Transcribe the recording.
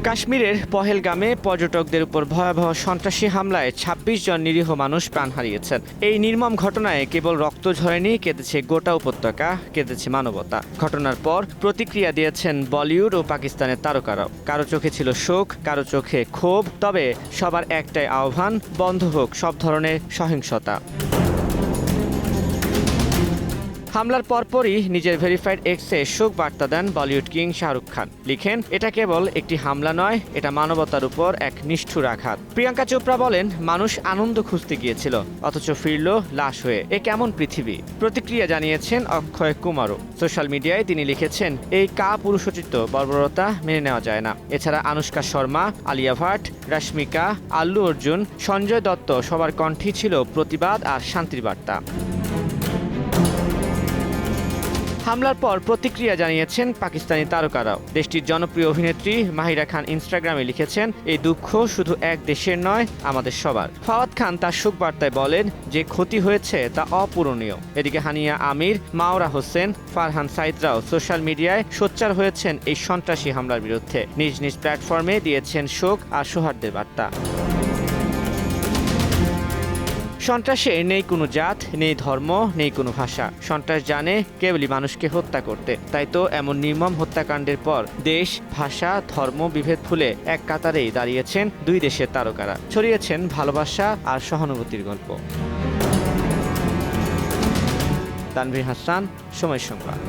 কাশ্মীরের পহেলগামে পর্যটকদের উপর ভয়াবহ সন্ত্রাসী হামলায় ২৬ জন নিরীহ মানুষ প্রাণ হারিয়েছেন। এই নির্মম ঘটনায় কেবল রক্ত ঝরেনি, কেঁদেছে গোটা উপত্যকা, কেঁদেছে মানবতা। ঘটনার পর প্রতিক্রিয়া দিয়েছেন বলিউড ও পাকিস্তানের তারকারাও। কারো চোখে ছিল শোক, কারো চোখে ক্ষোভ, তবে সবার একটাই আহ্বান, বন্ধ হোক সব ধরনের সহিংসতা। হামলার পরপরই নিজের ভেরিফাইড এক্সে শোক বার্তা দেন বলিউড কিং শাহরুখ খান। লিখেন, এটা কেবল একটি হামলা নয়, এটা মানবতার উপর এক নিষ্ঠুর আঘাত। প্রিয়াঙ্কা চোপড়া বলেন, মানুষ আনন্দ খুঁজতে গিয়েছিল, অথচ ফিরল লাশ হয়ে। এ কেমন পৃথিবী? প্রতিক্রিয়া জানিয়েছেন অক্ষয় কুমারও। সোশ্যাল মিডিয়ায় তিনি লিখেছেন, এই পুরুষোচিত বর্বরতা মেনে নেওয়া যায় না। এছাড়া আনুশকা শর্মা, আলিয়া ভাট, রশ্মিকা, আল্লু অর্জুন, সঞ্জয় দত্ত সবার কণ্ঠই ছিল প্রতিবাদ আর শান্তির বার্তা। হামলার পর প্রতিক্রিয়া জানিয়েছেন পাকিস্তানি তারকারাও। দেশটির জনপ্রিয় অভিনেত্রী মাহিরা খান ইনস্টাগ্রামে লিখেছেন, এই দুঃখ শুধু এক দেশের নয়, আমাদের সবার। ফাওয়াদ খান তার শোক বার্তায় বলেন, যে ক্ষতি হয়েছে তা অপূরণীয়। এদিকে হানিয়া আমির, মাওরা হোসেন, ফারহান সাইদরাও সোশ্যাল মিডিয়ায় সোচ্চার হয়েছেন এই সন্ত্রাসী হামলার বিরুদ্ধে। নিজ নিজ প্ল্যাটফর্মে দিয়েছেন শোক আর সৌহার্দ্যের বার্তা। সন্ত্রাসে নেই কোনো জাত, নেই ধর্ম, নেই কোনো ভাষা। সন্ত্রাস জানে কেবলই মানুষকে হত্যা করতে। তাই তো এমন নির্মম হত্যাকাণ্ডের পর দেশ, ভাষা, ধর্ম বিভেদ ভুলে এক কাতারেই দাঁড়িয়েছেন দুই দেশের তারকারা, ছড়িয়েছেন ভালোবাসা আর সহানুভূতির গল্প। তানভীর হাসান, সময় সংবাদ।